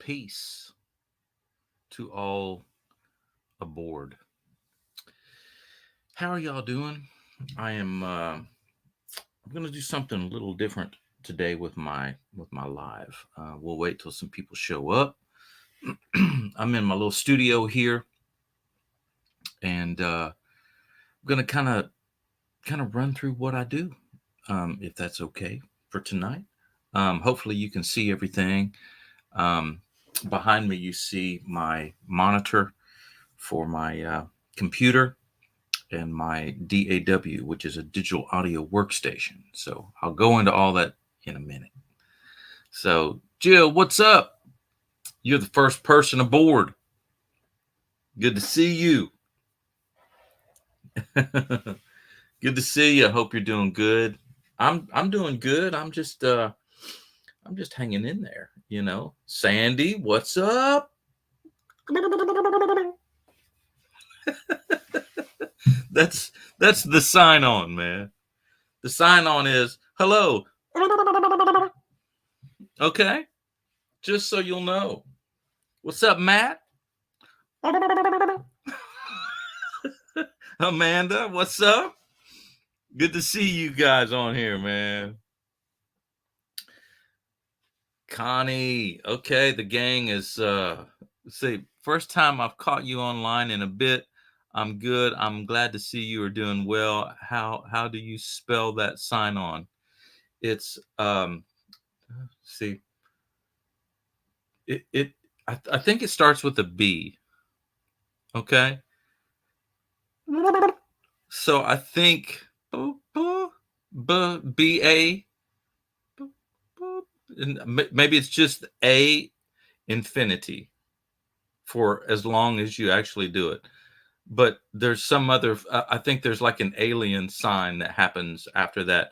Peace to all aboard. How are y'all doing? I am. I'm gonna do something a little different today with my live. We'll wait till some people show up. I'm in my little studio here, and I'm gonna kind of run through what I do, if that's okay for tonight. Hopefully, you can see everything. Um, Behind me, you see my monitor for my computer and my DAW, which is a digital audio workstation. So I'll go into all that in a minute. So, Jill, what's up? You're the first person aboard. Good to see you. Good to see you. I hope you're doing good. I'm doing good. I'm just hanging in there, you know. Sandy, what's up? That's that's the sign on, man. The sign on is hello. Okay? Just so you'll know. What's up, Matt? Amanda, what's up? Good to see you guys on here, man. Connie, okay, the gang is let's see, first time I've caught you online in a bit. I'm good. I'm glad to see you are doing well. How do you spell that sign on? It's see it I think it starts with a B. Okay. So I think B A, and maybe it's just A infinity for as long as you actually do it. But there's some other. I think there's like an alien sign that happens after that,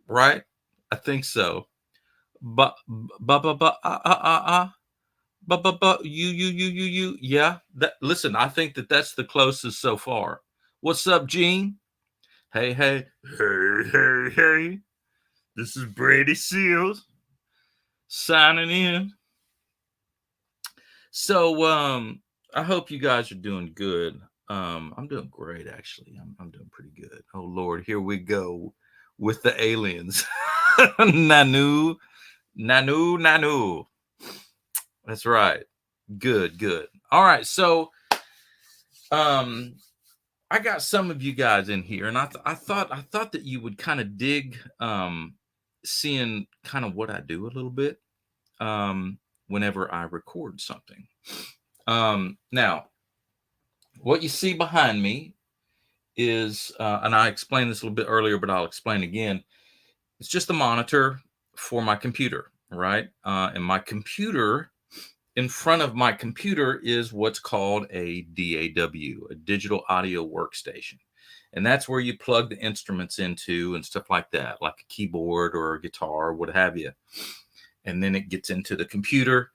right? I think so. But you. Yeah. That listen. I think that's the closest so far. What's up, Gene? Hey. This is Brady Seals signing in. So I hope you guys are doing good. I'm doing great actually. I'm doing pretty good. Oh Lord, here we go with the aliens. Nanu, Nanu. That's right. Good. All right. So um I got some of you guys in here, and I thought that you would kind of dig seeing kind of what I do a little bit whenever I record something. Now, what you see behind me is, and I explained this a little bit earlier, but I'll explain again. It's just a monitor for my computer, right? And my computer, in front of my computer, is what's called a DAW, a digital audio workstation. And that's where you plug the instruments into and stuff like that, like a keyboard or a guitar, or what have you. And then it gets into the computer,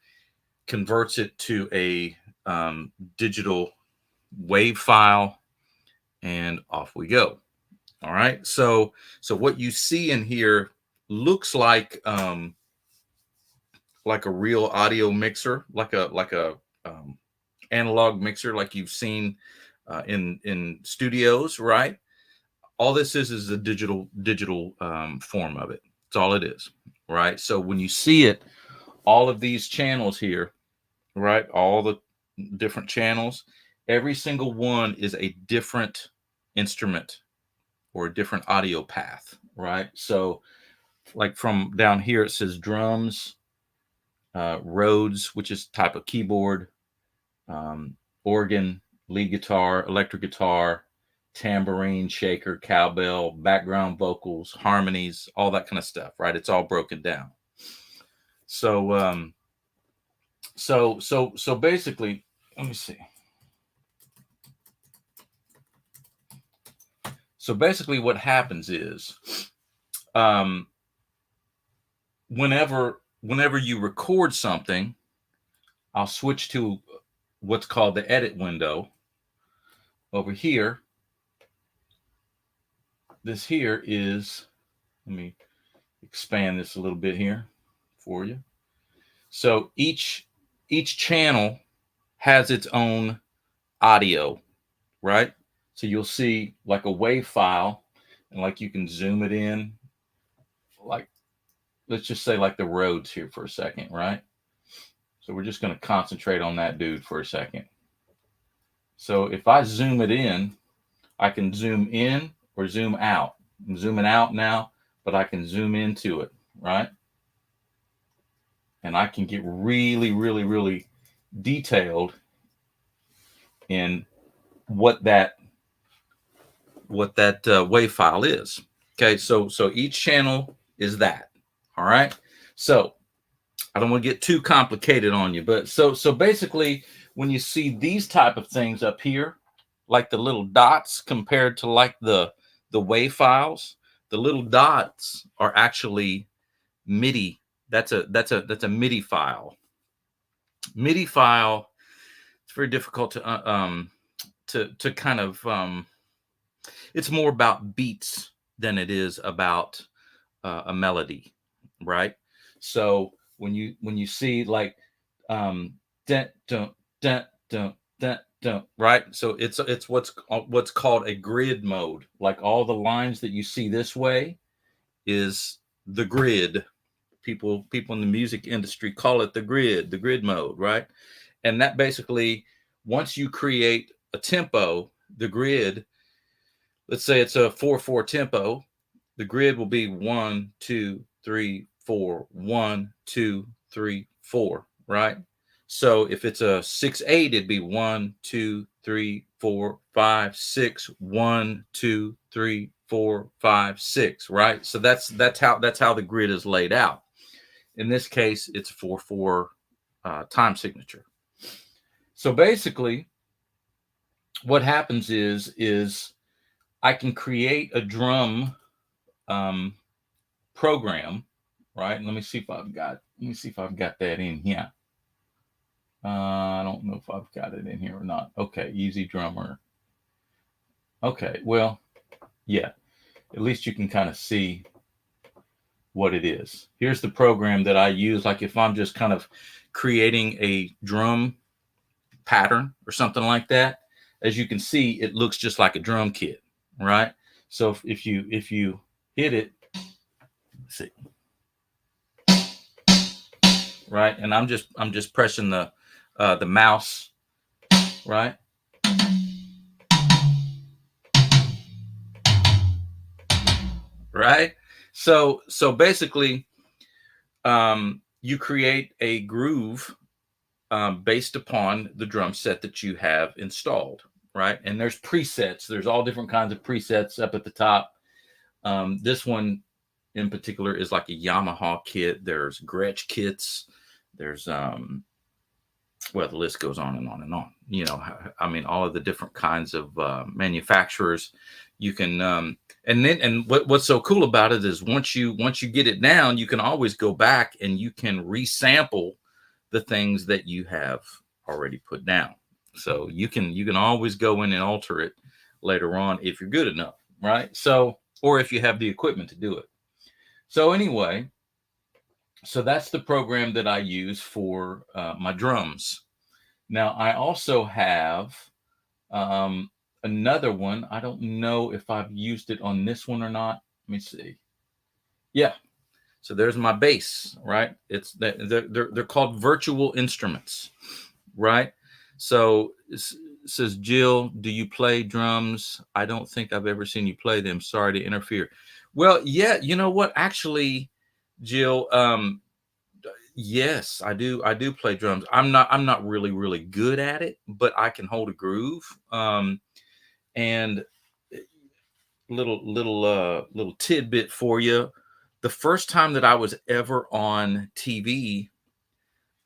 converts it to a digital wave file, and off we go. All right. So what you see in here looks like a real audio mixer, like a analog mixer, like you've seen in studios, right? All this is a digital form of it. That's all it is, right? So when you see it, all of these channels here, right? All the different channels, every single one is a different instrument or a different audio path, right? So, like from down here, it says drums, Rhodes, which is type of keyboard, um, organ, lead guitar, electric guitar, tambourine, shaker, cowbell, background vocals, harmonies, all that kind of stuff, right? It's all broken down. So, so basically, let me see. So basically, what happens is, um, whenever you record something, I'll switch to what's called the edit window over here. This here is, let me expand this a little bit here for you. So each channel has its own audio, right? So you'll see like a wave file, and like you can zoom it in, like let's just say like the roads here for a second, right? So we're just going to concentrate on that dude for a second. So if I zoom it in, I can zoom in or zoom out. I'm zooming out now, but I can zoom into it, right? And I can get really, really, really detailed in what that wave file is. Okay, so each channel is that. All right. So I don't want to get too complicated on you, but so basically, when you see these type of things up here, like the little dots compared to like the wave files, the little dots are actually MIDI. That's a MIDI file. MIDI file. It's very difficult to kind of it's more about beats than it is about a melody, right? So when you see like dun, dun, dun, dun, dun, dun, right? So it's what's called a grid mode. Like all the lines that you see this way is the grid. People in the music industry call it the grid mode, right? And that basically, once you create a tempo, the grid, let's say it's a 4/4 tempo, the grid will be 1, 2, 3, 4, 1, 2, 3, 4, right? So if it's a 6/8, it'd be 1, 2, 3, 4, 5, 6, 1, 2, 3, 4, 5, 6, right? So that's how the grid is laid out. In this case, it's 4/4 time signature. So basically, what happens is I can create a drum program, right? Let me see if I've got that in here. I don't know if I've got it in here or not. Okay, EZdrummer. Okay, well, yeah. At least you can kind of see what it is. Here's the program that I use. Like if I'm just kind of creating a drum pattern or something like that, as you can see, it looks just like a drum kit, right? So if you hit it, let's see, right, and I'm just pressing the mouse, right? Right. So basically, you create a groove based upon the drum set that you have installed, right? And there's presets. There's all different kinds of presets up at the top. This one in particular is like a Yamaha kit. There's Gretsch kits. There's well, the list goes on and on and on. You know, I mean, all of the different kinds of manufacturers. You can and what's so cool about it is once you get it down, you can always go back and you can resample the things that you have already put down. So you can always go in and alter it later on if you're good enough, right? So, or if you have the equipment to do it. So anyway, so that's the program that I use for my drums. Now I also have another one. I don't know if I've used it on this one or not. Let me see. Yeah. So there's my bass, right? It's they're called virtual instruments, right? So it says, Jill, do you play drums? I don't think I've ever seen you play them. Sorry to interfere. Well, yeah, you know what? Actually, Jill, yes, I do. I do play drums. I'm not really good at it, but I can hold a groove. And little tidbit for you. The first time that I was ever on TV,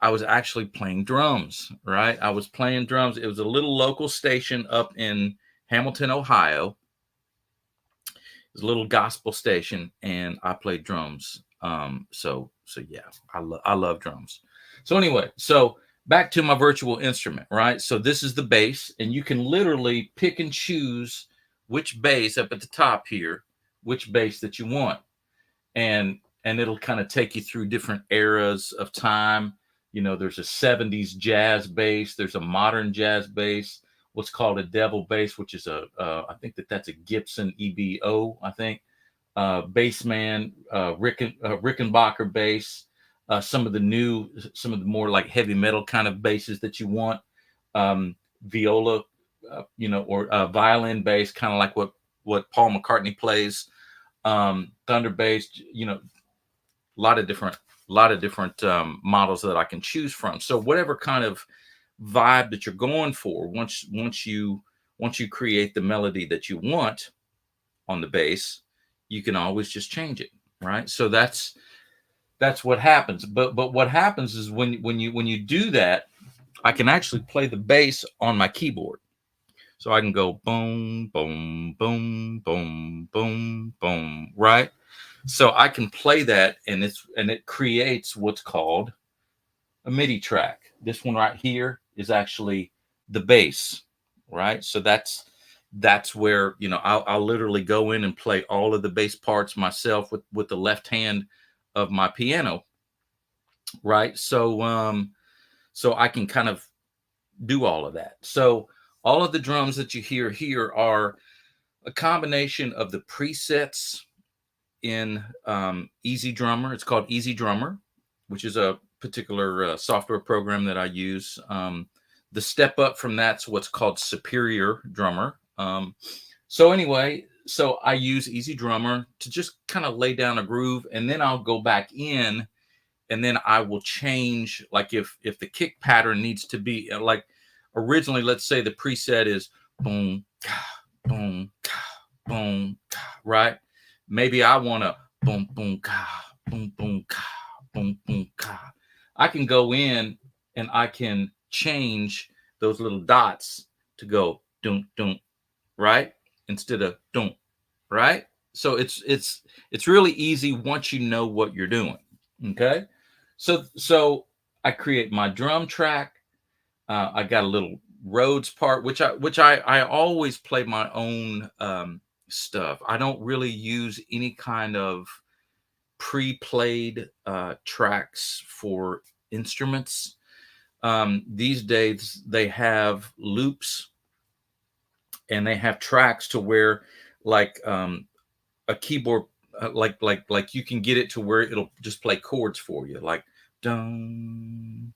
I was actually playing drums, right? I was playing drums. It was a little local station up in Hamilton, Ohio. It was a little gospel station, and I played drums. So yeah, I love drums. So anyway, so back to my virtual instrument, right? So this is the bass, and you can literally pick and choose which bass up at the top here, which bass that you want. And it'll kind of take you through different eras of time. You know, there's a 70s jazz bass, there's a modern jazz bass, what's called a devil bass, which is I think that's a Gibson EBO, I think. Bassman, Rickenbacker bass, some of the more like heavy metal kind of basses that you want, viola, or violin bass, kind of like what Paul McCartney plays, thunder bass, a lot of different models that I can choose from. So whatever kind of vibe that you're going for, once you create the melody that you want on the bass, you can always just change it, right? So that's what happens. But what happens is when you do that, I can actually play the bass on my keyboard. So I can go boom, boom, boom, boom, boom, boom, right? So I can play that, and it creates what's called a MIDI track. This one right here is actually the bass, right? So that's where I'll literally go in and play all of the bass parts myself with the left hand of my piano, right? So I can kind of do all of that. So all of the drums that you hear here are a combination of the presets in EZdrummer. It's called EZdrummer, which is a particular software program that I use. The step up from that's what's called Superior Drummer. So anyway, so I use EZdrummer to just kind of lay down a groove, and then I'll go back in, and then I will change, like if the kick pattern needs to be like originally, let's say the preset is boom, ka, boom, ka, boom, ka, right? Maybe I want to boom, boom, ka, boom, boom, ka, boom, boom, ka. I can go in and I can change those little dots to go doom, doom, right? Instead of doom, right? So it's really easy once you know what you're doing. Okay. So I create my drum track. I got a little Rhodes part, which I always play my own stuff. I don't really use any kind of pre-played tracks for instruments. These days they have loops, and they have tracks to where, like, a keyboard, like you can get it to where it'll just play chords for you, like dum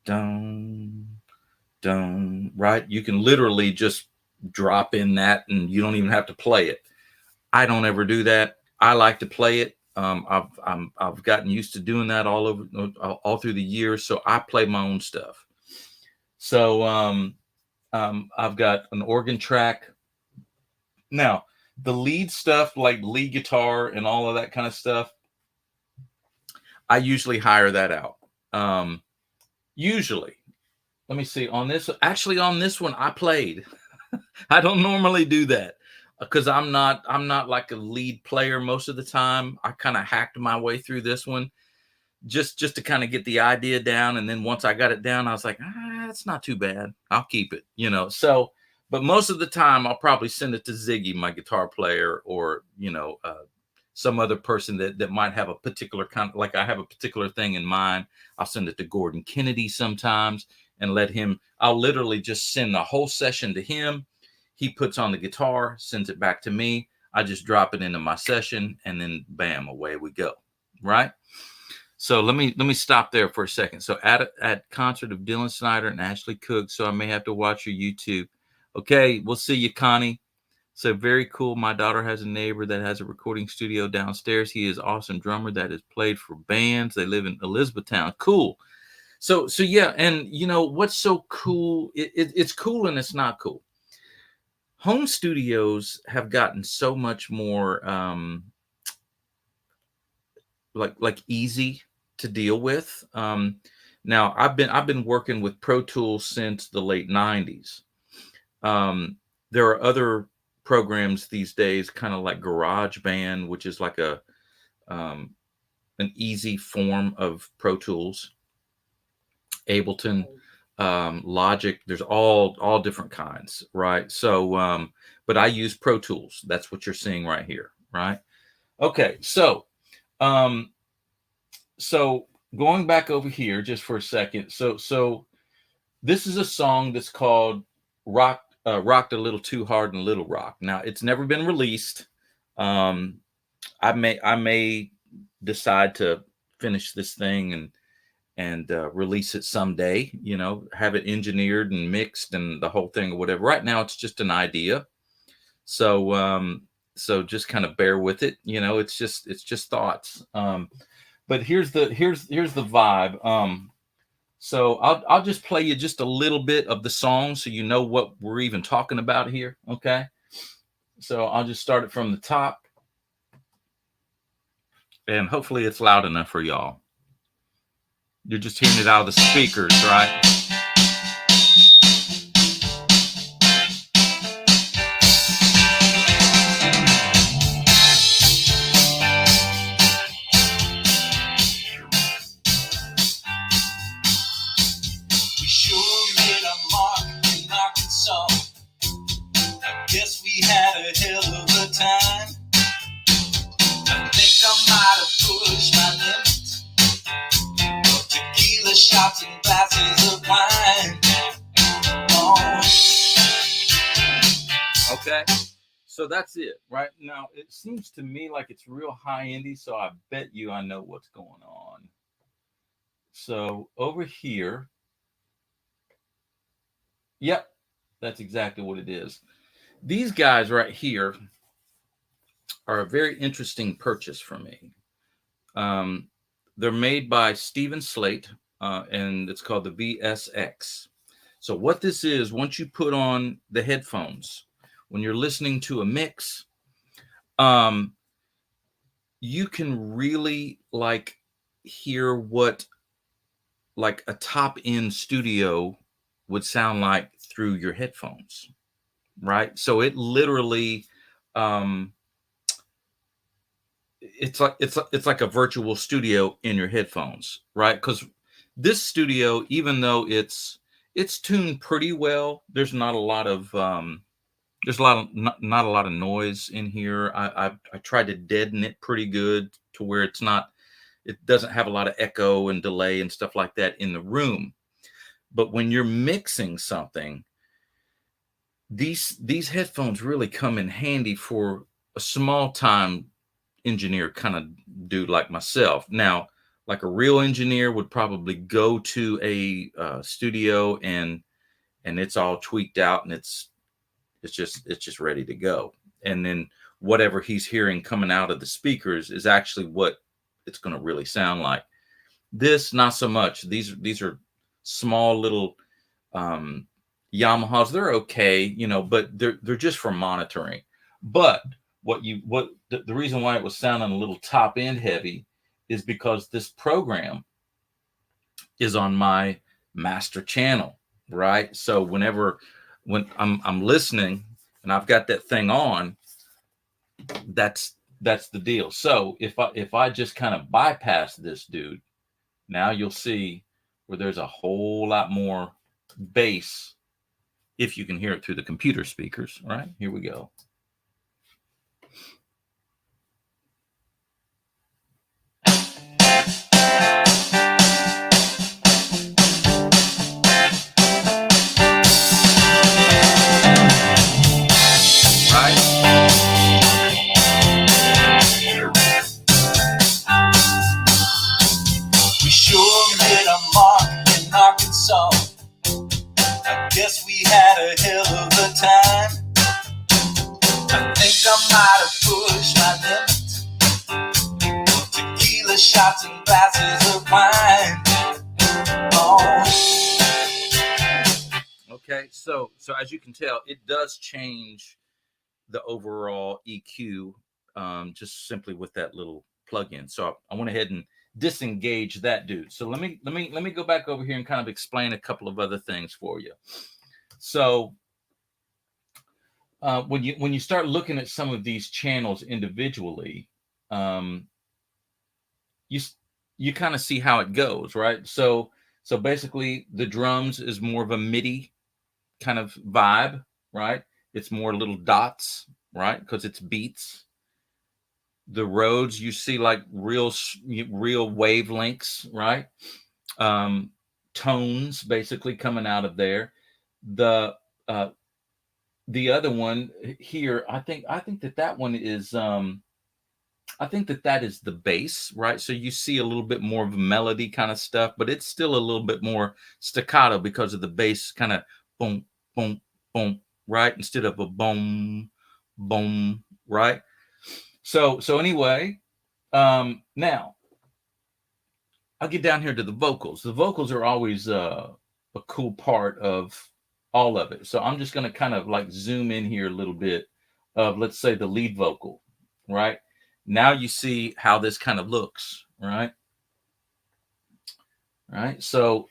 dum dum, right? You can literally just drop in that, and you don't even have to play it. I don't ever do that. I like to play it. I've gotten used to doing that all through the years, so I play my own stuff. So I've got an organ track. Now, the lead stuff, like lead guitar and all of that kind of stuff, I usually hire that out. Usually, let me see, on this. Actually, on this one, I played. I don't normally do that because I'm not like a lead player most of the time. I kind of hacked my way through this one just to kind of get the idea down, and then once I got it down, I was like, it's not too bad. I'll keep it. So, but most of the time, I'll probably send it to Ziggy, my guitar player, or some other person that might have a particular kind of, like I have a particular thing in mind. I'll send it to Gordon Kennedy sometimes and let him. I'll literally just send the whole session to him. He puts on the guitar, sends it back to me. I just drop it into my session, and then bam, away we go. Right. So let me stop there for a second. So at concert of Dylan Snyder and Ashley Cook. So I may have to watch your YouTube. Okay, we'll see you, Connie. So very cool. My daughter has a neighbor that has a recording studio downstairs. He is awesome drummer that has played for bands. They live in Elizabethtown. Cool. So yeah, and what's so cool? It's cool and it's not cool. Home studios have gotten so much more like easy to deal with. Now I've been working with Pro Tools since the late 90s. There are other programs these days, kind of like GarageBand, which is like an easy form of Pro Tools. Ableton, Logic. There's all different kinds, right? So, but I use Pro Tools. That's what you're seeing right here, right? Okay, so going back over here just for a second. So this is a song that's called "Rocked a Little Too Hard" in Little Rock. Now it's never been released. Um, I may decide to finish this thing and release it someday. You know, have it engineered and mixed and the whole thing or whatever. Right now, it's just an idea. So just kind of bear with it. You know, it's just thoughts. But here's the vibe. So I'll just play you just a little bit of the song so you know what we're even talking about here. Okay. So I'll just start it from the top, and hopefully it's loud enough for y'all. You're just hearing it out of the speakers, right? We sure made a mark in Arkansas. I guess we had a hell of a time. I think I might have pushed my limits. Tequila shots and glasses of wine. Oh. Okay, so that's it. Right now, it seems to me like it's real high indie, so I bet you I know what's going on. So over here, yep, that's exactly what it is. These guys right here are a very interesting purchase for me. Um, they're made by Stephen Slate, and it's called the VSX. So what this is, once you put on the headphones, when you're listening to a mix, um, you can really like hear what like a top end studio would sound like through your headphones, right? So it literally, um, it's like a virtual studio in your headphones, right? Because this studio, even though it's tuned pretty well, there's a lot of not a lot of noise in here. I tried to deaden it pretty good to where it doesn't have a lot of echo and delay and stuff like that in the room. But when you're mixing something, these headphones really come in handy for a small time engineer kind of dude like myself. Now, like a real engineer would probably go to a studio and it's all tweaked out and it's just ready to go. And then whatever he's hearing coming out of the speakers is actually what it's going to really sound like. This not so much. These are small little um, Yamahas. They're okay, but they're just for monitoring. But the reason why it was sounding a little top end heavy is because this program is on my master channel, right? So when I'm listening and I've got that thing on, that's the deal. So if I just kind of bypass this dude, now you'll see where there's a whole lot more bass if you can hear it through the computer speakers. Right, here we go. I guess we had a hell of a time. I think I might have pushed my limits. Tequila shots and glasses of wine. Oh. Okay, so as you can tell, it does change the overall EQ just simply with that little plug-in. So I went ahead and disengage that dude. So let me go back over here and kind of explain a couple of other things for you. So when you start looking at some of these channels individually, you kind of see how it goes, right? So basically the drums is more of a MIDI kind of vibe, right? It's more little dots, right? Because it's beats. the Rhodes, you see like real wavelengths, right? Tones basically coming out of there. The uh, the other one here, I think that one is I think that is the bass, right? So you see a little bit more of a melody kind of stuff, but it's still a little bit more staccato because of the bass kind of boom, boom, boom, right? Instead of a boom, boom, right? So anyway, now I'll get down here to the vocals. The vocals are always a cool part of all of it. So I'm just going to kind of like zoom in here a little bit of, let's say, the lead vocal, right? Now you see how this kind of looks, right? Right. So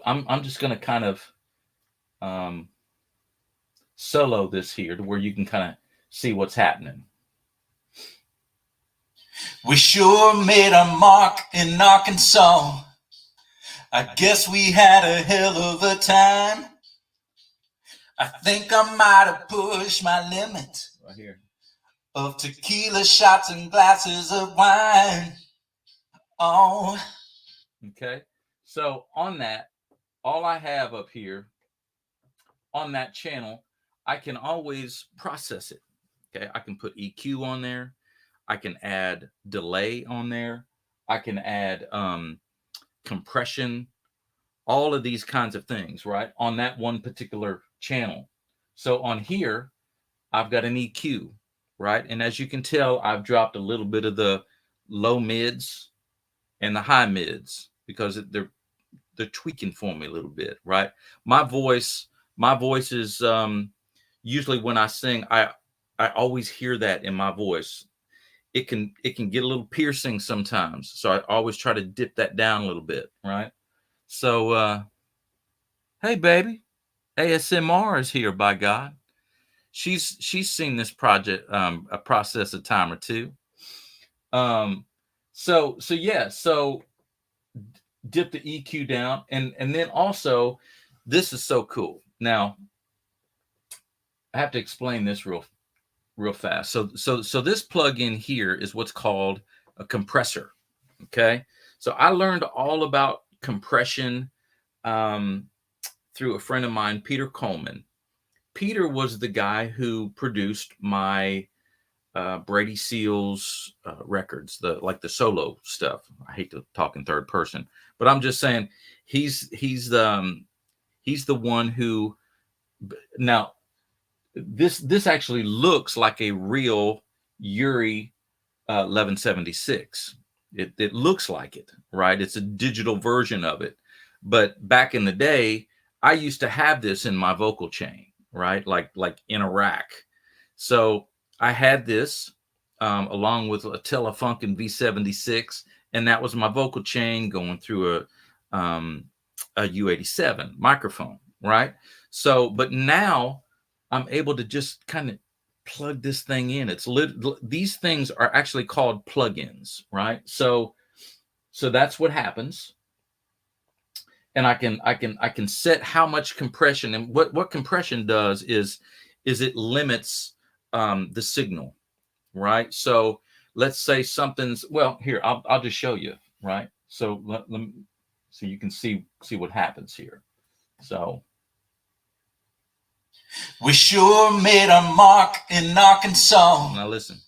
I'm just going to kind of um, solo this here to where you can kind of see what's happening. We sure made a mark in Arkansas. I guess we had a hell of a time. I think I might have pushed my limit Right here. of tequila shots and glasses of wine. Oh. Okay. So on that, all I have up here on that channel, I can always process it. Okay. I can put EQ on there. I can add delay on there. I can add compression, all of these kinds of things, right? On that one particular channel. So on here, I've got an EQ, right? And as you can tell, I've dropped a little bit of the low mids and the high mids because they're tweaking for me a little bit, right? My voice is usually when I sing, I always hear that in my voice. It can get a little piercing sometimes, so I always try to dip that down a little bit, right? So hey baby, ASMR is here, by God. She's seen this project a process a time or two. So yeah, so dip the EQ down, and then also this is so cool. Now I have to explain this real fast. So this plug-in here is what's called a compressor. Okay, so I learned all about compression through a friend of mine, Peter Coleman. Peter was the guy who produced my Brady Seals records, the solo stuff. I hate to talk in third person, but I'm just saying he's the one who. Now this actually looks like a real UREI 1176. It looks like it, right? It's a digital version of it. But back in the day, I used to have this in my vocal chain, right? Like in a rack. So I had this along with a Telefunken V76, and that was my vocal chain going through a U87 microphone, right? So, but now I'm able to just kind of plug this thing in. These things are actually called plugins, right? So that's what happens. And I can set how much compression, and what compression does is it limits the signal, right? So let's say something's, well, here I'll just show you, right? So let me, so you can see what happens here. So we sure made a mark in Arkansas. Now listen.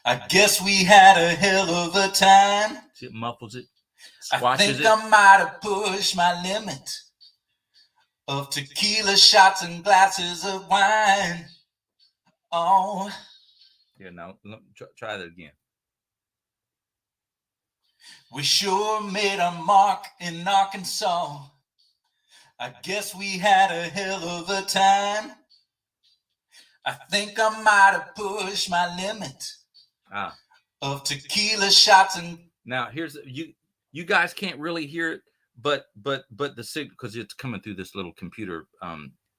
I guess we had a hell of a time. See, it muffles it, squashes it. I think I might have pushed my limit of tequila shots and glasses of wine. Oh. Here, now try that again. We sure made a mark in Arkansas. I guess we had a hell of a time. I think I might have pushed my limit of tequila shots and. Now here's you guys can't really hear it, but the signal, because it's coming through this little computer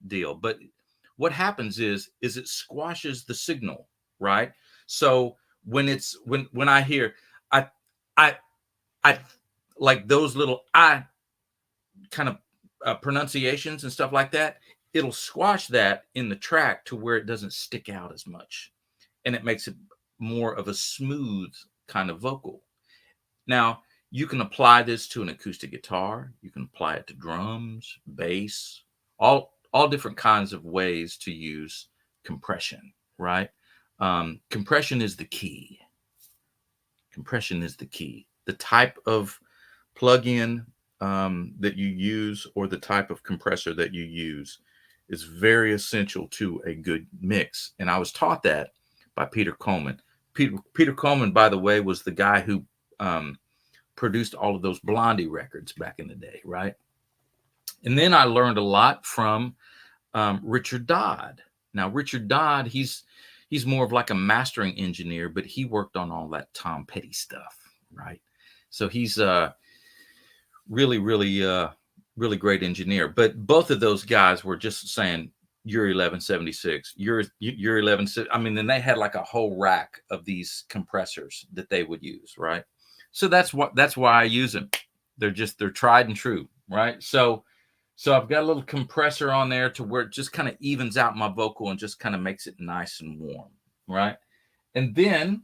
deal. But what happens is it squashes the signal, right? So when I hear I like those little I kind of pronunciations and stuff like that, it'll squash that in the track to where it doesn't stick out as much, and it makes it more of a smooth kind of vocal. Now, you can apply this to an acoustic guitar. You can apply it to drums, bass, all different kinds of ways to use compression, right? Compression is the key. Compression is the key. The type of plug-in that you use, or the type of compressor that you use, is very essential to a good mix. And I was taught that by Peter Coleman. Peter Coleman, by the way, was the guy who produced all of those Blondie records back in the day, right? And then I learned a lot from Richard Dodd. Now, Richard Dodd, he's more of like a mastering engineer, but he worked on all that Tom Petty stuff, right? So he's really great engineer. But both of those guys were just saying, you're 1176, you're 11. I mean, then they had like a whole rack of these compressors that they would use, right? So that's why I use them. They're tried and true, right? So I've got a little compressor on there to where it just kind of evens out my vocal and just kind of makes it nice and warm, right? And then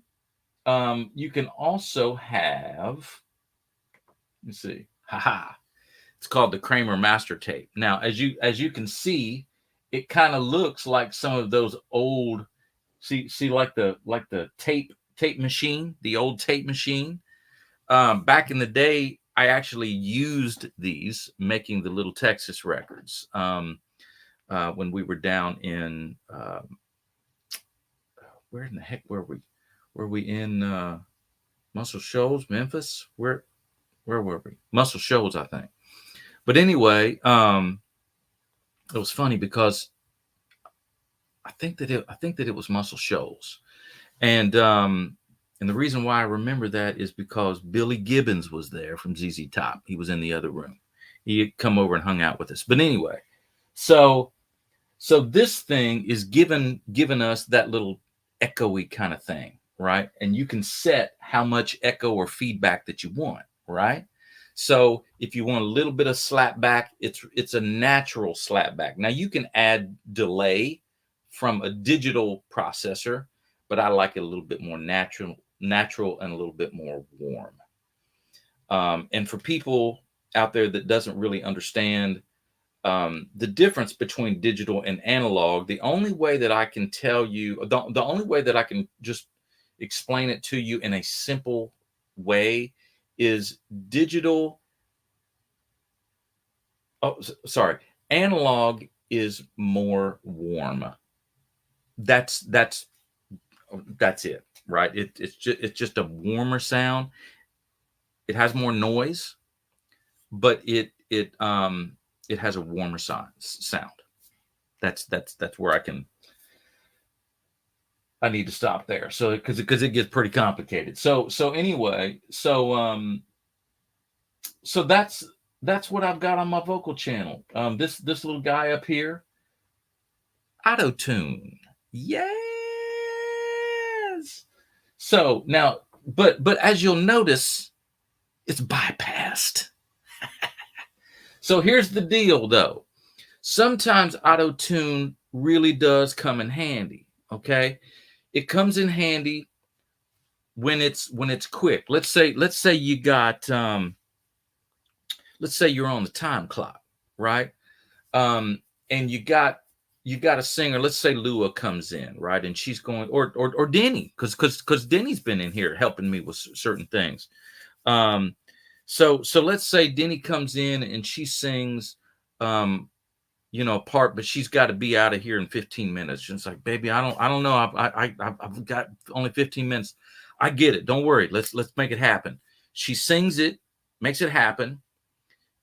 you can also have, let's see, it's called the Kramer Master Tape. Now, as you can see, it kind of looks like some of those old, see like the tape machine, the old tape machine. Back in the day, I actually used these making the Little Texas records when we were down in where in the heck were we? Were we in Muscle Shoals, Memphis? Where were we? Muscle Shoals, I think. But anyway, it was funny because I think that it was Muscle Shoals, and the reason why I remember that is because Billy Gibbons was there from ZZ Top. He was in the other room. He had come over and hung out with us. But anyway, so this thing is giving us that little echoey kind of thing, right? And you can set how much echo or feedback that you want, right? So if you want a little bit of slap back, it's a natural slap back. Now you can add delay from a digital processor, but I like it a little bit more natural and a little bit more warm. And for people out there that doesn't really understand the difference between digital and analog, the only way that I can tell you, the only way that I can just explain it to you in a simple way is digital. Oh, sorry. Analog is more warm. That's it, right? It's just a warmer sound. It has more noise, but it has a warmer sound. That's where I need to stop there. So because it gets pretty complicated. So anyway, so that's what I've got on my vocal channel. This little guy up here, Auto-Tune. Yes. So now, but as you'll notice, it's bypassed. So here's the deal, though. Sometimes Auto-Tune really does come in handy. Okay, it comes in handy when it's quick. Let's say you got let's say you're on the time clock, right? And you got a singer. Let's say Lua comes in, right? And she's going, or Denny, because Denny's been in here helping me with certain things. So let's say Denny comes in and she sings, a part, but she's got to be out of here in 15 minutes. And it's like, baby, I don't know. I've got only 15 minutes. I get it. Don't worry. Let's make it happen. She sings it, makes it happen.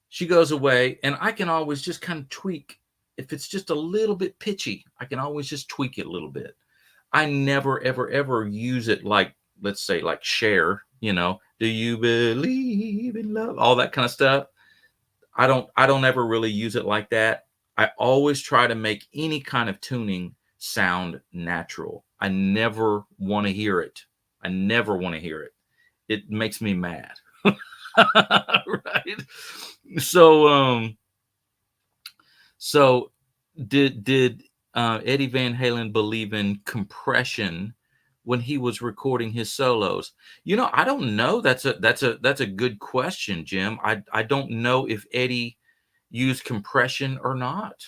She goes away, and I can always just kind of tweak. If it's just a little bit pitchy, I can always just tweak it a little bit. I never, ever, ever use it like, let's say, like Cher, do you believe in love? All that kind of stuff. I don't ever really use it like that. I always try to make any kind of tuning sound natural. I never want to hear it. I never want to hear it. It makes me mad. Right? So did Eddie Van Halen believe in compression when he was recording his solos? You know, I don't know. That's a good question, Jim. I don't know if Eddie used compression or not.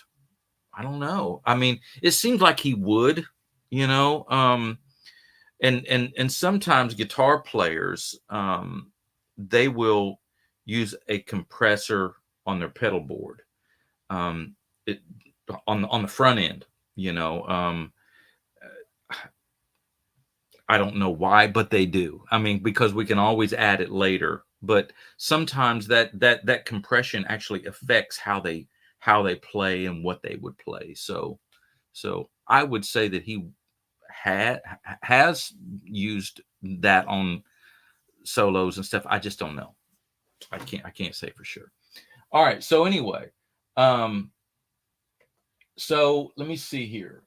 I don't know. I mean, it seems like he would, you know. And sometimes guitar players, they will use a compressor on their pedal board, it on the front end, you know. I don't know why, but they do. I mean, because we can always add it later. But sometimes that compression actually affects how they play and what they would play. So I would say that he has used that on solos and stuff. I just don't know. I can't say for sure. All right. So anyway, so let me see here.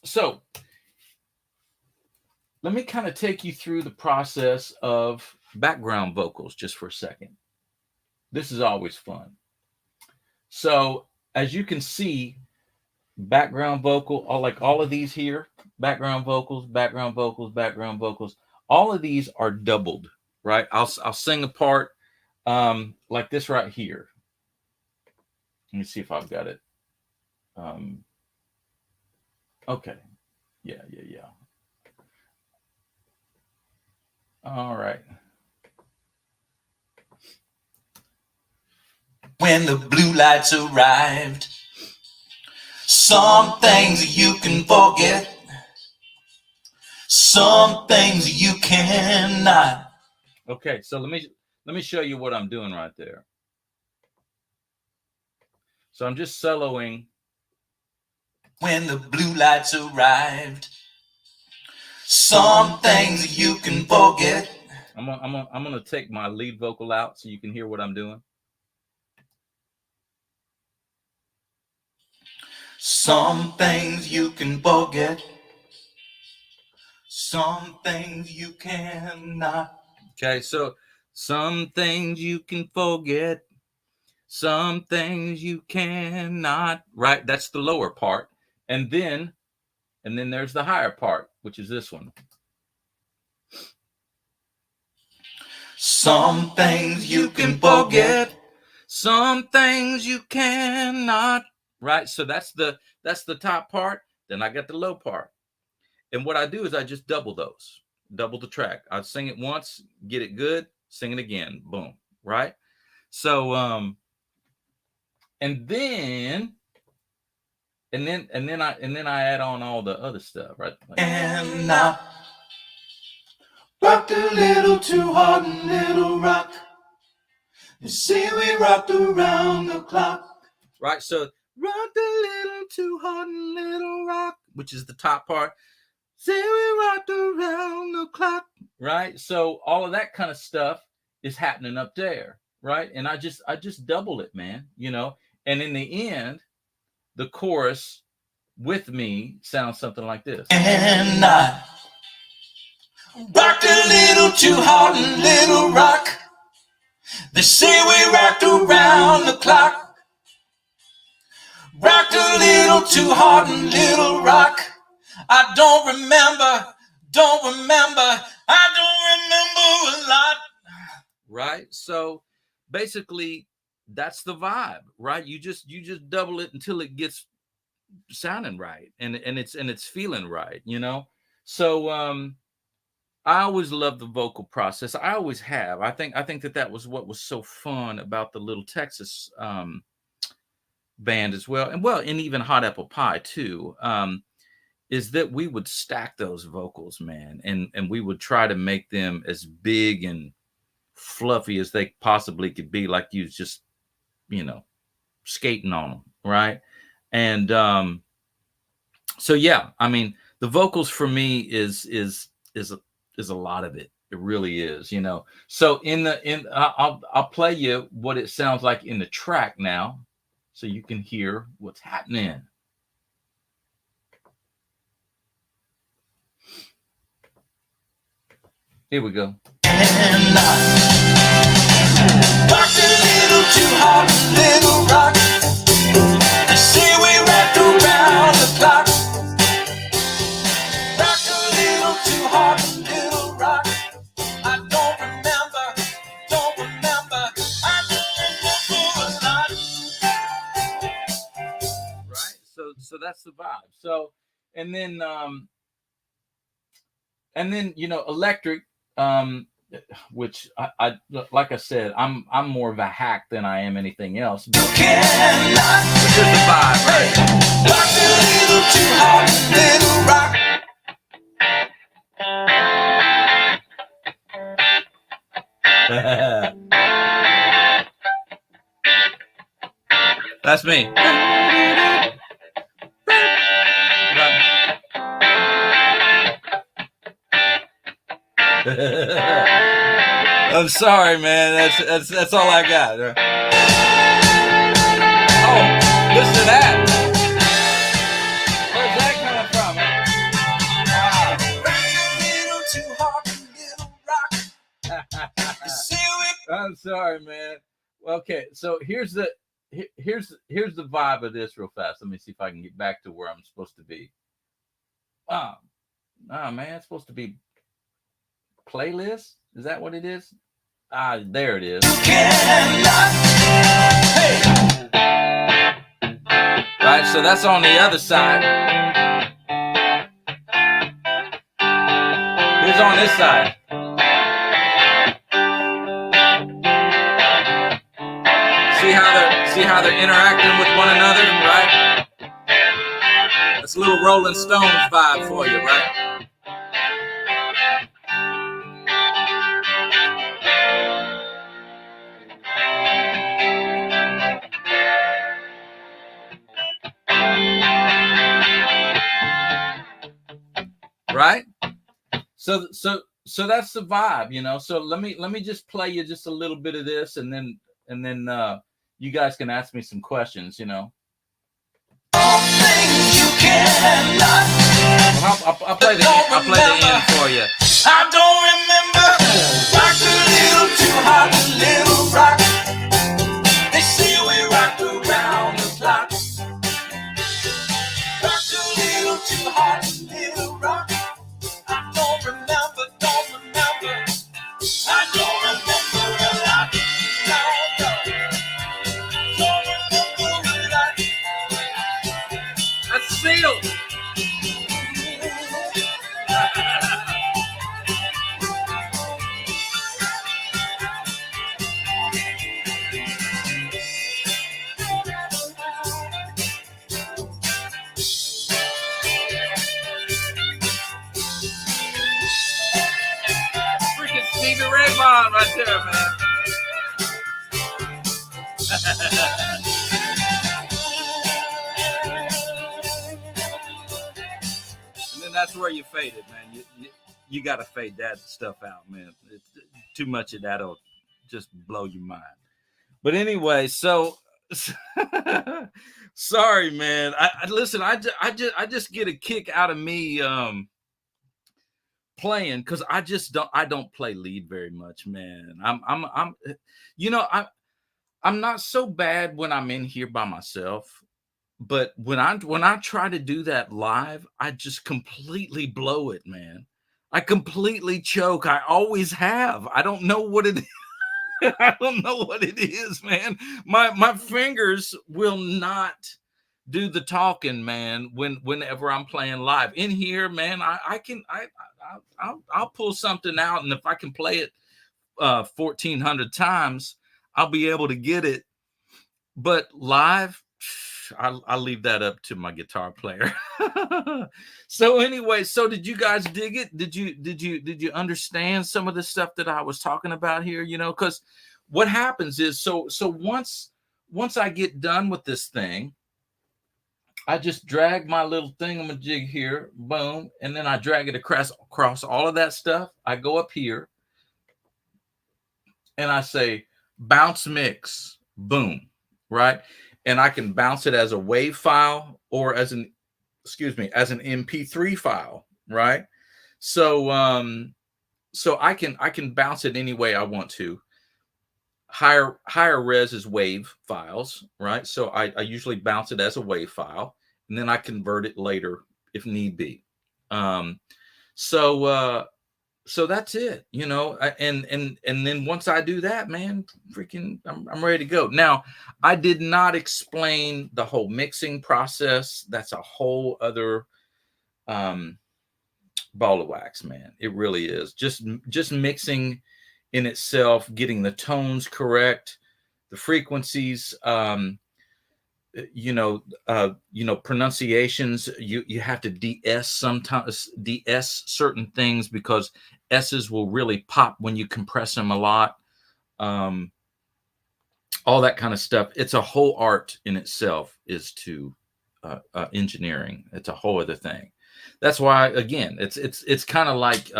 So let me kind of take you through the process of background vocals just for a second. This is always fun. So as you can see, background vocal, like all of these here, background vocals, background vocals, background vocals, all of these are doubled, right? I'll sing a part like this right here. Let me see if I've got it. Okay. Yeah. All right. When the blue lights arrived, some things you can forget, some things you cannot. Okay, so let me show you what I'm doing right there. So I'm just soloing. When the blue lights arrived, some things you can forget. I'm gonna take my lead vocal out so you can hear what I'm doing. Some things you can forget, some things you cannot. Okay, so some things you can forget, some things you cannot. Right, that's the lower part, and then there's the higher part, which is this one. Some things you can forget, some things you cannot. Right, so that's the top part. Then I got the low part, and what I do is I just double the track. I sing it once, get it good, sing it again, boom. Right, so and then I add on all the other stuff, right? Like, and now rocked a little too hard and little rock. You see, we rocked around the clock. Right, so rocked a little too hard and little rock, which is the top part. See, we rocked around the clock. Right, so all of that kind of stuff is happening up there, right? And I just double it, man. You know, and in the end, the chorus with me sounds something like this. And I rocked a little too hard and little rock. They say we rocked around the clock. Rocked a little too hard and little rock. I don't remember a lot. Right, so basically that's the vibe, right? You just double it until it gets sounding right, and it's feeling right, you know. So I always love the vocal process. I always have. I think that was what was so fun about the Little Texas band as well, and even Hot Apple Pie too, is that we would stack those vocals, man, and we would try to make them as big and fluffy as they possibly could be, like you just, you know, skating on them, right? And so yeah, I mean, the vocals for me is a lot of it. It really is, you know. So I'll play you what it sounds like in the track now, so you can hear what's happening. Here we go. And I rocked a little too hard, little rock. They say we rocked around the clock. Rocked a that's the vibe. So and then you know, electric, which I like I said, I'm more of a hack than I am anything else. But which is the vibe, right? Rock a little too hard, little rock. That's me. I'm sorry, man. That's all I got. Oh, listen to that. Where's that coming from? I'm sorry, man. Okay, so here's the vibe of this real fast. Let me see if I can get back to where I'm supposed to be. Oh man, it's supposed to be playlist. Is that what it is? There it is. Right, so that's on the other side. Here's on this side. See how they're interacting with one another, right? That's a little Rolling Stones vibe for you, right? Right? So that's the vibe, you know. So let me just play you just a little bit of this, and then you guys can ask me some questions, you know. I'll play the end for you. I don't remember. Rock a little too hard, a little rock. They say we rock around the clock. Rock a little too hard, a little rock. I don't remember. I don't remember a lot. No. Don't remember a lot. That's sealed. Right there, man. And then that's where you fade it, man. You got to fade that stuff out, man. Too much of that'll just blow your mind. But anyway, so sorry, man. I listen. I just get a kick out of me playing, because I don't play lead very much, man. I'm you know, I'm not so bad when I'm in here by myself, but when I try to do that live, I just completely blow it, man. I completely choke. I always have. I don't know what it is. I don't know what it is, man. My fingers will not do the talking, man. Whenever I'm playing live in here, man, I'll pull something out, and if I can play it 1,400 times, I'll be able to get it. But live, I'll leave that up to my guitar player. So anyway, so did you guys dig it? Did you understand some of the stuff that I was talking about here? You know, because what happens is, so once I get done with this thing, I just drag my little thingamajig here, boom, and then I drag it across all of that stuff. I go up here and I say bounce mix, boom, right? And I can bounce it as a WAV file or as an MP3 file, right? So so I can bounce it any way I want to. Higher res is WAV files, right? So I usually bounce it as a WAV file, and then I convert it later if need be. So so that's it, you know. And then once I do that, man, freaking, I'm ready to go. Now, I did not explain the whole mixing process. That's a whole other um, ball of wax, man. It really is. Just mixing in itself, getting the tones correct, the frequencies. Pronunciations, you have to de-s sometimes, de-s certain things, because s's will really pop when you compress them a lot. um all that kind of stuff. It's a whole art in itself, is to engineering. It's a whole other thing. That's why, again, it's kind of like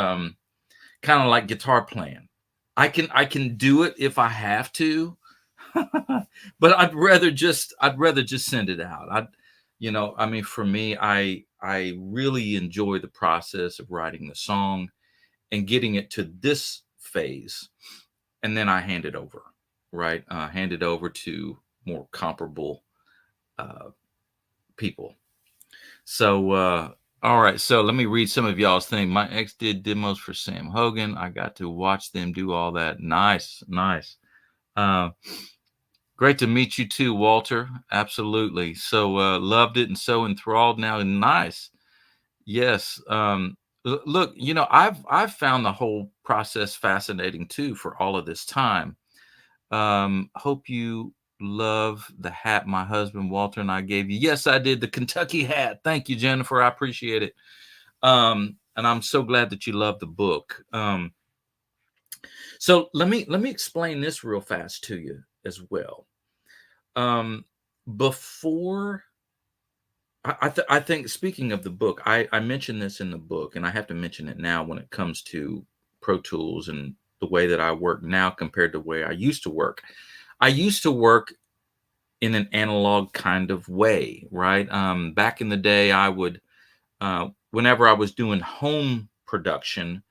guitar playing. I can do it if I have to, but I'd rather just send it out. I mean, for me, I really enjoy the process of writing the song and getting it to this phase, and then I hand it over, right? Hand it over to more comparable uh, people. So, all right. So let me read some of y'all's thing. My ex did demos for Sam Hogan. I got to watch them do all that. Nice, nice. Uh, Great to meet you too, Walter. Absolutely. So loved it and so enthralled now. Nice. Yes. Look, I've found the whole process fascinating too for all of this time. Hope you love the hat my husband Walter and I gave you. Yes, I did. The Kentucky hat. Thank you, Jennifer. I appreciate it. And I'm so glad that you love the book. So let me explain this real fast to you as well. Um, before I think, speaking of the book, I mentioned this in the book, and I have to mention it now when it comes to Pro Tools and the way that I work now compared to the way I used to work. I used to work in an analog kind of way, right? Back in the day, I would, whenever I was doing home production,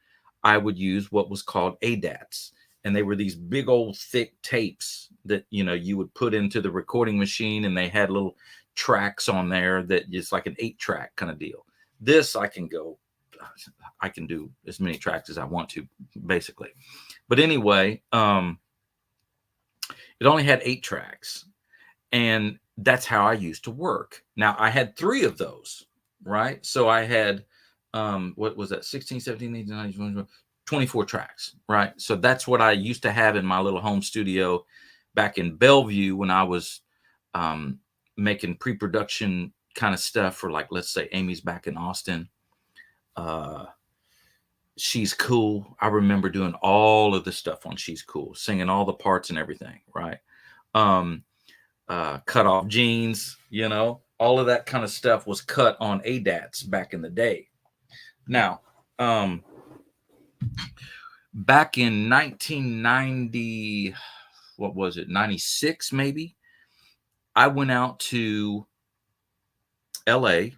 I would use what was called ADATs. And they were these big old thick tapes that, you would put into the recording machine, and they had little tracks on there that is like an 8-track kind of deal. This I can do as many tracks as I want to, basically. But anyway, it only had 8 tracks. And that's how I used to work. Now, I had 3 of those, right? So I had, what was that, 16, 17, 18, 19, 24 tracks, right? So that's what I used to have in my little home studio back in Bellevue when I was making pre-production kind of stuff for, like, let's say Amy's Back in Austin. She's Cool. I remember doing all of the stuff on She's Cool, singing all the parts and everything, right? Cut off jeans, all of that kind of stuff was cut on ADATs back in the day. Now, back in 1990, what was it, 96 maybe, I went out to LA,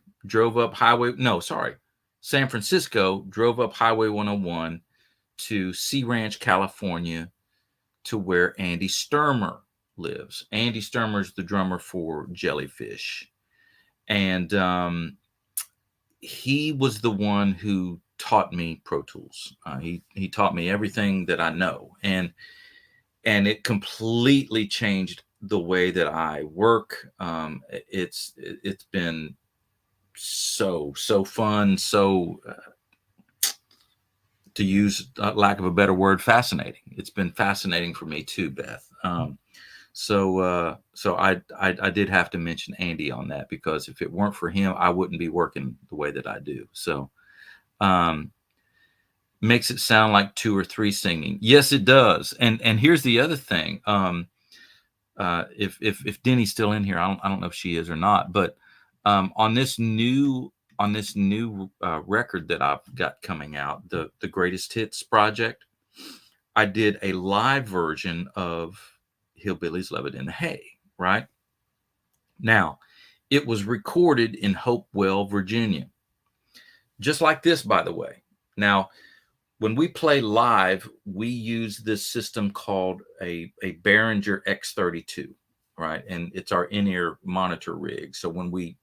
San Francisco, drove up Highway 101 to Sea Ranch, California, to where Andy Sturmer lives. Andy Sturmer is the drummer for Jellyfish. And he was the one who taught me Pro Tools. He taught me everything that I know, and it completely changed the way that I work. It's been so fun, so to use lack of a better word, fascinating. It's been fascinating for me too, Beth. So I did have to mention Andy on that, because if it weren't for him, I wouldn't be working the way that I do. So, makes it sound like 2 or 3 singing. Yes, it does. And here's the other thing. If Denny's still in here, I don't know if she is or not, but on this new record that I've got coming out, the Greatest Hits project, I did a live version of Hillbillies Love It in the Hay, right? Now, it was recorded in Hopewell, Virginia. Just like this, by the way. Now, when we play live, we use this system called a Behringer X32, right? And it's our in-ear monitor rig. So when we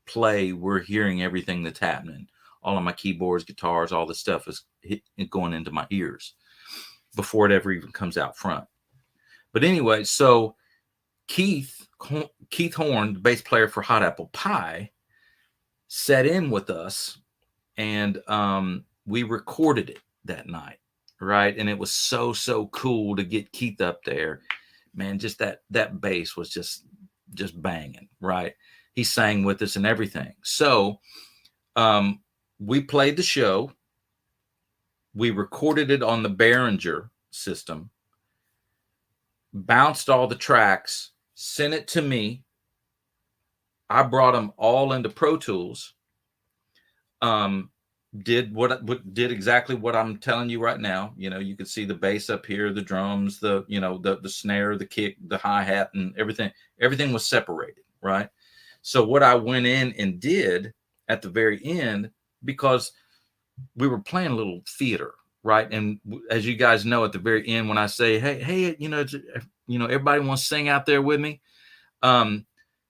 play, we're hearing everything that's happening all of my keyboards, guitars, all this stuff is going into my ears before it ever even comes out front. But anyway, so Keith Horn, the bass player for Hot Apple Pie, sat in with us, and we recorded it that night, right? And it was so cool to get Keith up there, man. Just that bass was just banging, right? He sang with us and everything. So we played the show. We recorded it on the Behringer system, bounced all the tracks, sent it to me. I brought them all into Pro Tools. Did exactly what I'm telling you right now. You know, you can see the bass up here, the drums, the snare, the kick, the hi-hat, and everything. Everything was separated, right? So what I went in and did at the very end, because we were playing a little theater, right? And as you guys know, at the very end, when I say, hey, everybody wants to sing out there with me, and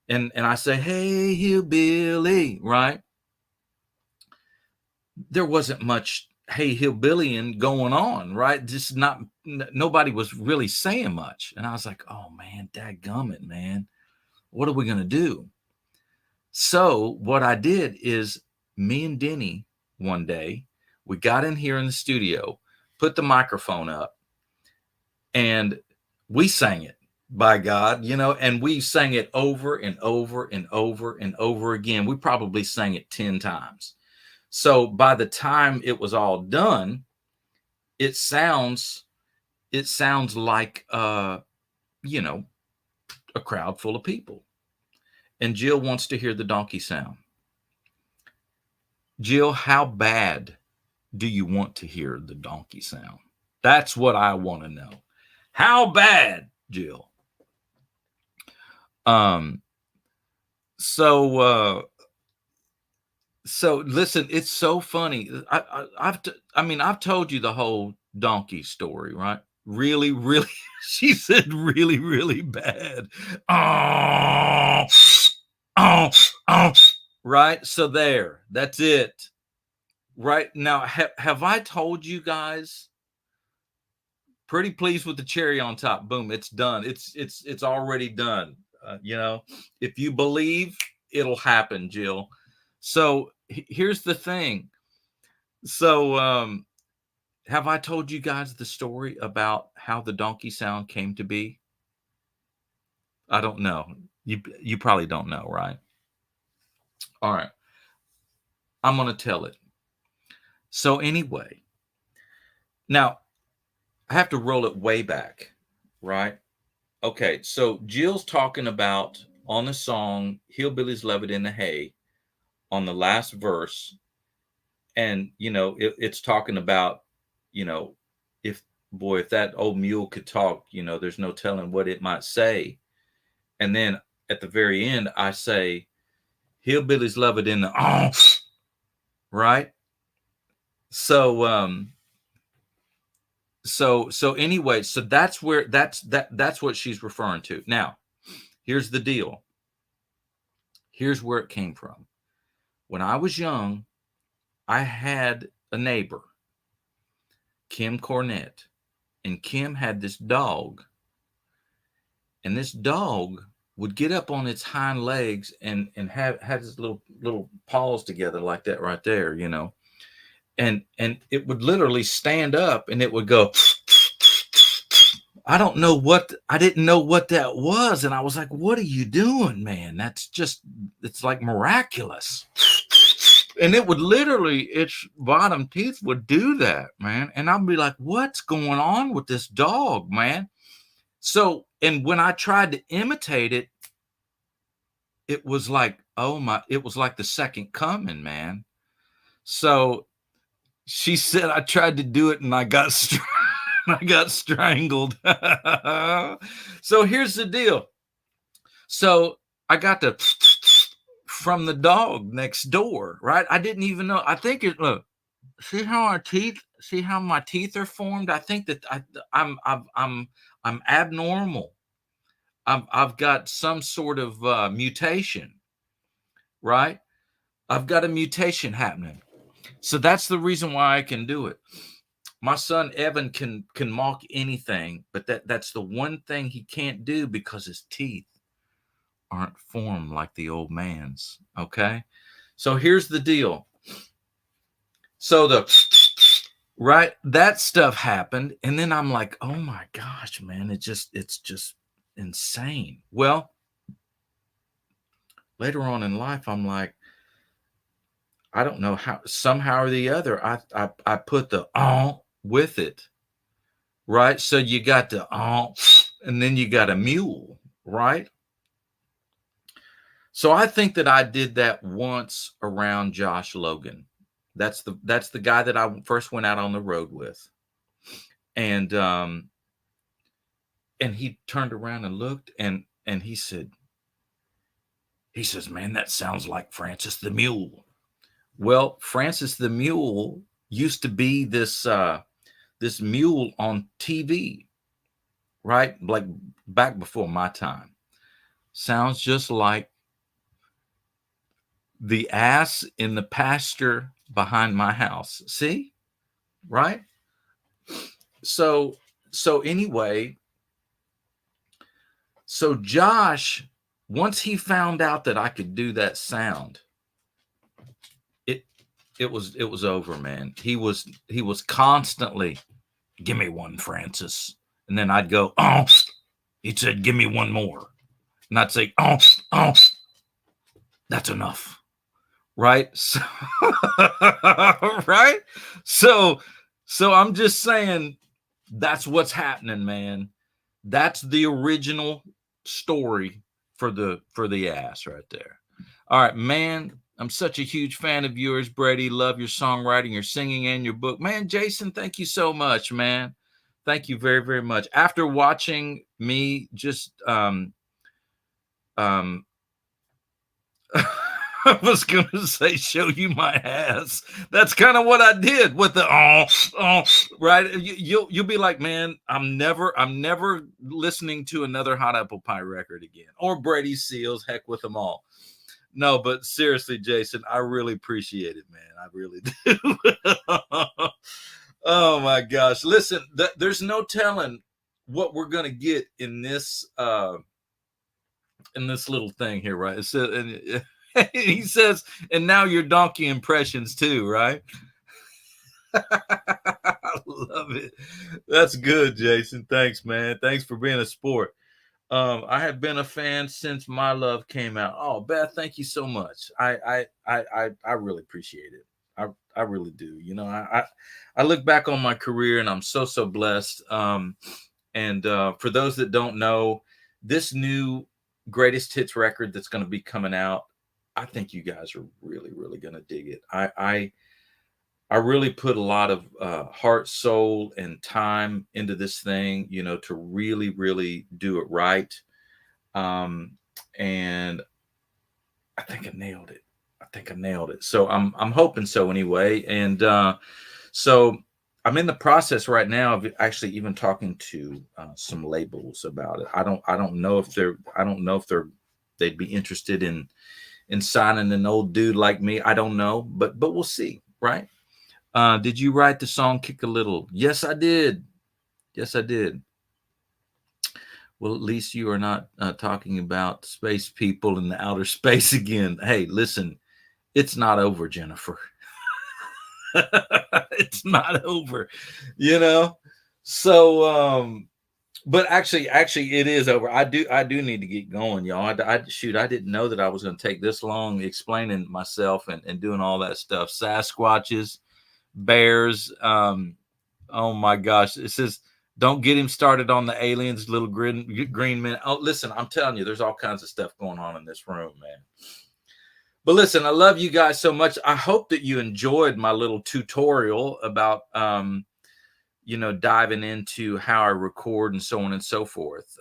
I say, hey, hillbilly, right? There wasn't much hey hillbillying going on, right? Just nobody was really saying much. And I was like, oh man, dadgummit, man, what are we gonna do? So what I did is, me and Denny, one day, we got in here in the studio, put the microphone up, and we sang it, by God, and we sang it over and over and over and over again. We probably sang it 10 times. So by the time it was all done, it sounds like a crowd full of people. And Jill wants to hear the donkey sound. Jill, how bad do you want to hear the donkey sound? That's what I want to know. How bad, Jill? So listen, it's so funny. I've told you the whole donkey story, right? Really, really, she said really, really bad. Oh, right. So that's it. Right now, have I told you guys? Pretty pleased with the cherry on top. Boom, it's done. It's already done. If you believe, it'll happen, Jill. So here's the thing. So have I told you guys the story about how the donkey sound came to be? I don't know. You probably don't know, right? All right. I'm going to tell it. So anyway, now I have to roll it way back, right? Okay, so Jill's talking about on the song Hillbillies Love It in the Hay, on the last verse, and it's talking about, if that old mule could talk, there's no telling what it might say. And then at the very end, I say, hillbillies love it in the right. So anyway, so that's where that's what she's referring to. Now, here's the deal. Here's where it came from. When I was young, I had a neighbor, Kim Cornett, and Kim had this dog, and this dog would get up on its hind legs and have his little paws together like that right there, and it would literally stand up and it would go. I didn't know what that was. And I was like, what are you doing, man? It's like miraculous. And it would literally, its bottom teeth would do that, man. And I'd be like, what's going on with this dog, man? So, and when I tried to imitate it, it was like, it was like the second coming, man. So she said I tried to do it and I got strangled. So here's the deal. So I got the from the dog next door, right? I didn't even know. I think look, see how my teeth are formed? I think that I'm abnormal. I've got some sort of mutation, right? I've got a mutation happening. So that's the reason why I can do it. My son Evan can mock anything, but that's the one thing he can't do because his teeth aren't formed like the old man's. Okay. So here's the deal. So right, that stuff happened, and then I'm like, oh my gosh, man, it's just insane. Well, later on in life, I'm like, I don't know how, somehow or the other, I put the with it, right? So you got the and then you got a mule, right? So I think that I did that once around Josh Logan. That's the guy that I first went out on the road with. And he turned around and looked, and he says, man, that sounds like Francis the Mule. Well, Francis the Mule used to be this this mule on TV, right? Like back before my time. Sounds just like the ass in the pasture behind my house. See? Right? So anyway, so Josh, once he found out that I could do that sound, it was over, man. He was constantly, give me one, Francis. And then I'd go, oh, he said, give me one more. And I'd say, oh, that's enough. Right? So, right? So I'm just saying, that's what's happening, man. That's the original story for the ass right there. All right, man. I'm such a huge fan of yours, Brady. Love your songwriting, your singing, and your book. Man, Jason, thank you so much, man. Thank you very, very much. After watching me just I was going to say, show you my ass. That's kind of what I did with the right. You'll be like, man, I'm never listening to another Hot Apple Pie record again, or Brady Seals. Heck with them all. No, but seriously, Jason, I really appreciate it, man. I really do. Oh my gosh! Listen, there's no telling what we're gonna get in this little thing here, right? And he says, and now your donkey impressions too, right? I love it. That's good, Jason. Thanks, man. Thanks for being a sport. I have been a fan since My Love came out. Oh, Beth, thank you so much. I really appreciate it. I really do. You know, I look back on my career and I'm so blessed. And for those that don't know, this new greatest hits record that's going to be coming out, I think you guys are really going to dig it. I really put a lot of heart, soul, and time into this thing, you know, to really do it right. And I think I nailed it. So I'm hoping so anyway. And so I'm in the process right now of actually even talking to some labels about it. I don't know if they'd be interested in signing an old dude like me. I don't know, but we'll see, right? Did you write the song Kick a Little? Yes, I did. Well, at least you are not talking about space people in the outer space again. Hey, listen, it's not over, Jennifer. It's not over, you know? So, but actually it is over. I do need to get going, y'all. I didn't know that I was going to take this long explaining myself and doing all that stuff. Sasquatches, bears. Oh my gosh. It says, don't get him started on the aliens, little green men. Oh, listen, I'm telling you, there's all kinds of stuff going on in this room, man. But listen, I love you guys so much. I hope that you enjoyed my little tutorial about, you know, diving into how I record and so on and so forth.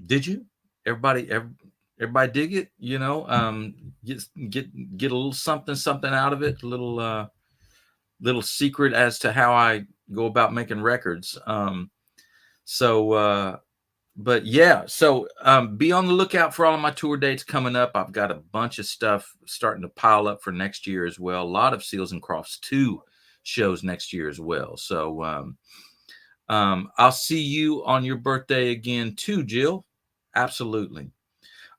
Did you? Everybody dig it? You know, get a little something out of it. A little secret as to how I go about making records. but yeah, so be on the lookout for all of my tour dates coming up. I've got a bunch of stuff starting to pile up for next year as well. A lot of Seals and Crofts 2 shows next year as well. So I'll see you on your birthday again too, Jill. Absolutely.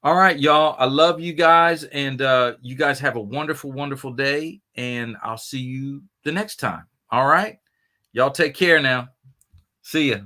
All right, y'all. I love you guys, and you guys have a wonderful, wonderful day, and I'll see you the next time. All right, y'all take care now. See ya.